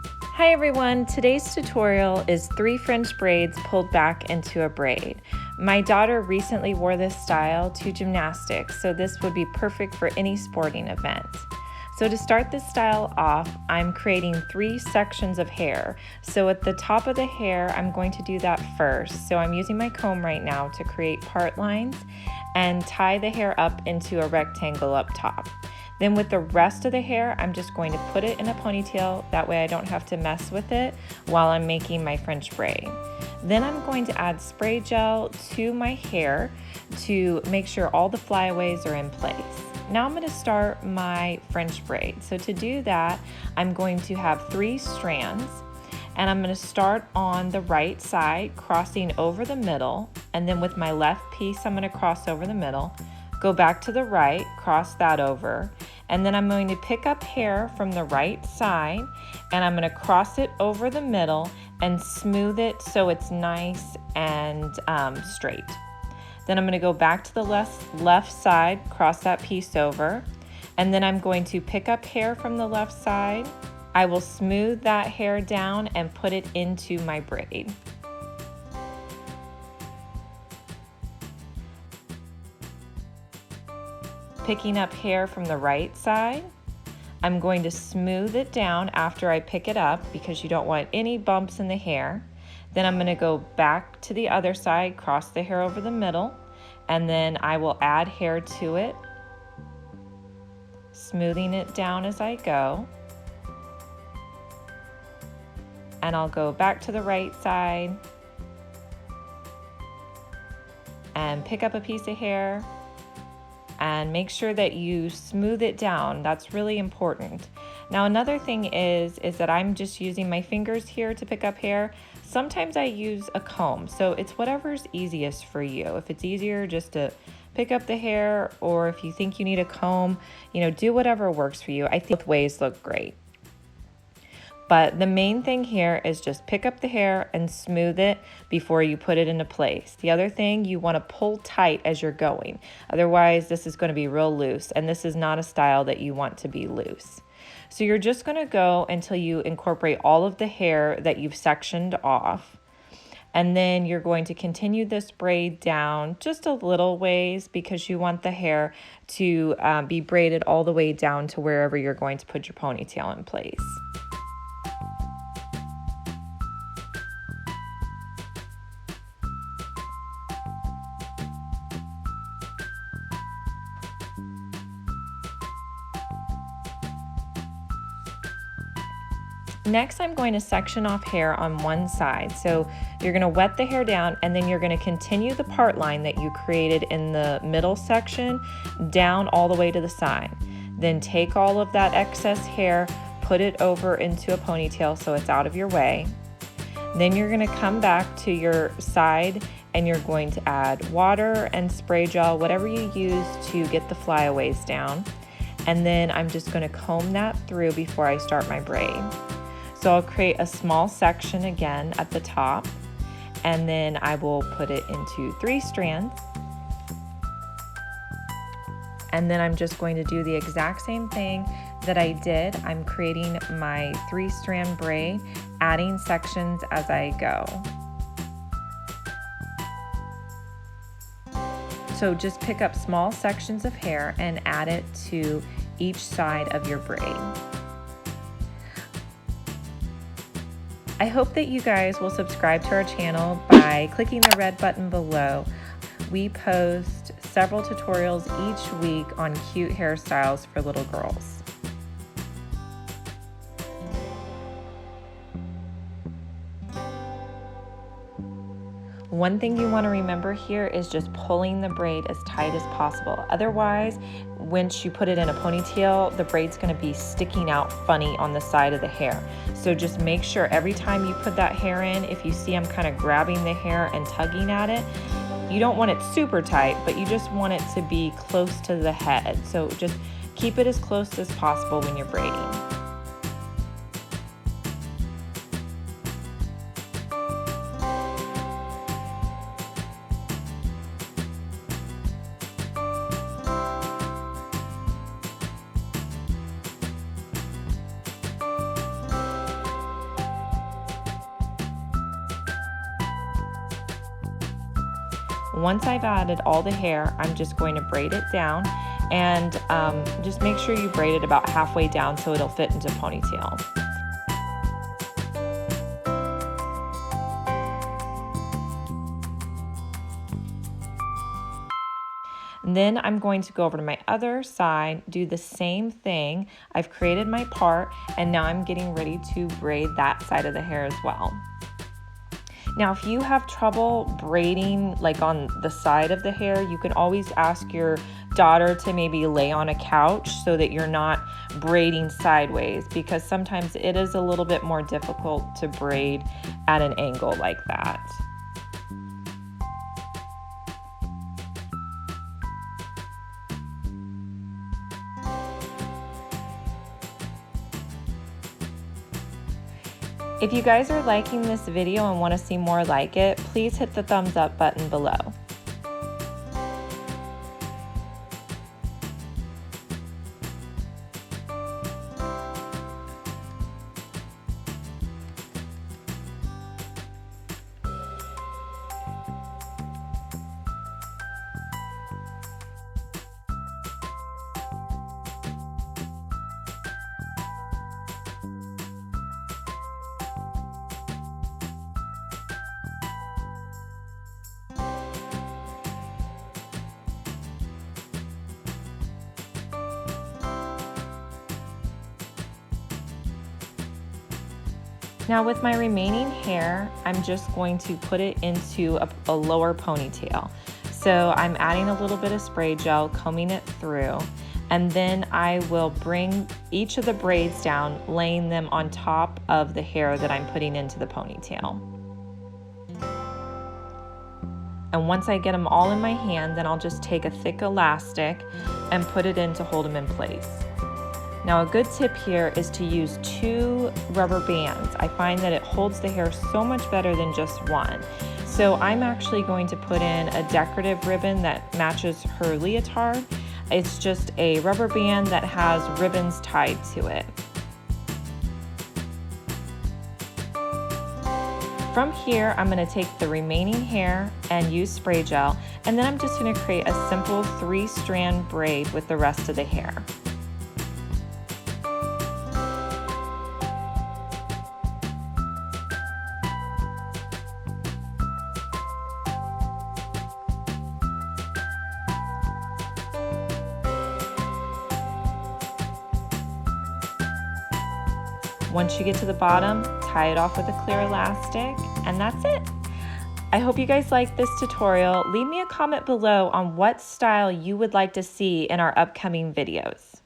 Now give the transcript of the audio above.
Hi everyone, today's tutorial is 3 French braids pulled back into a braid. My daughter recently wore this style to gymnastics, so this would be perfect for any sporting event. So to start this style off, I'm creating 3 sections of hair. So at the top of the hair, I'm going to do that first. So I'm using my comb right now to create part lines and tie the hair up into a rectangle up top. Then with the rest of the hair, I'm just going to put it in a ponytail. That way I don't have to mess with it while I'm making my French braid. Then I'm going to add spray gel to my hair to make sure all the flyaways are in place. Now I'm going to start my French braid. So to do that, I'm going to have 3 strands, and I'm going to start on the right side, crossing over the middle, and then with my left piece, I'm going to cross over the middle, go back to the right, cross that over, and then I'm going to pick up hair from the right side, and I'm going to cross it over the middle and smooth it so it's nice and straight. Then I'm going to go back to the left side, cross that piece over, and then I'm going to pick up hair from the left side. I will smooth that hair down and put it into my braid. Picking up hair from the right side, I'm going to smooth it down after I pick it up because you don't want any bumps in the hair. Then I'm going to go back to the other side, cross the hair over the middle, and then I will add hair to it, smoothing it down as I go. And I'll go back to the right side and pick up a piece of hair and make sure that you smooth it down. That's really important. Now another thing is that I'm just using my fingers here to pick up hair. Sometimes I use a comb, so it's whatever's easiest for you. If it's easier just to pick up the hair, or if you think you need a comb, do whatever works for you. I think both ways look great. But the main thing here is just pick up the hair and smooth it before you put it into place. The other thing, you want to pull tight as you're going. Otherwise, this is going to be real loose, and this is not a style that you want to be loose. So you're just going to go until you incorporate all of the hair that you've sectioned off. And then you're going to continue this braid down just a little ways because you want the hair to be braided all the way down to wherever you're going to put your ponytail in place. Next, I'm going to section off hair on one side. So you're going to wet the hair down, and then you're going to continue the part line that you created in the middle section down all the way to the side. Then take all of that excess hair, put it over into a ponytail so it's out of your way. Then you're going to come back to your side and you're going to add water and spray gel, whatever you use to get the flyaways down. And then I'm just going to comb that through before I start my braid. So I'll create a small section again at the top, and then I will put it into 3 strands. And then I'm just going to do the exact same thing that I did. I'm creating my 3-strand braid, adding sections as I go. So just pick up small sections of hair and add it to each side of your braid. I hope that you guys will subscribe to our channel by clicking the red button below. We post several tutorials each week on cute hairstyles for little girls. One thing you want to remember here is just pulling the braid as tight as possible. Otherwise, once you put it in a ponytail, the braid's going to be sticking out funny on the side of the hair. So just make sure every time you put that hair in, if you see I'm kind of grabbing the hair and tugging at it, you don't want it super tight, but you just want it to be close to the head. So just keep it as close as possible when you're braiding. Once I've added all the hair, I'm just going to braid it down, and just make sure you braid it about halfway down so it'll fit into ponytail. And then I'm going to go over to my other side, do the same thing. I've created my part, and now I'm getting ready to braid that side of the hair as well. Now, if you have trouble braiding like on the side of the hair, you can always ask your daughter to maybe lay on a couch so that you're not braiding sideways, because sometimes it is a little bit more difficult to braid at an angle like that. If you guys are liking this video and want to see more like it, please hit the thumbs up button below. Now with my remaining hair, I'm just going to put it into a lower ponytail. So I'm adding a little bit of spray gel, combing it through, and then I will bring each of the braids down, laying them on top of the hair that I'm putting into the ponytail. And once I get them all in my hand, then I'll just take a thick elastic and put it in to hold them in place. Now a good tip here is to use 2 rubber bands. I find that it holds the hair so much better than just one. So I'm actually going to put in a decorative ribbon that matches her leotard. It's just a rubber band that has ribbons tied to it. From here, I'm going to take the remaining hair and use spray gel, and then I'm just going to create a simple 3-strand braid with the rest of the hair. Once you get to the bottom, tie it off with a clear elastic, and that's it. I hope you guys liked this tutorial. Leave me a comment below on what style you would like to see in our upcoming videos.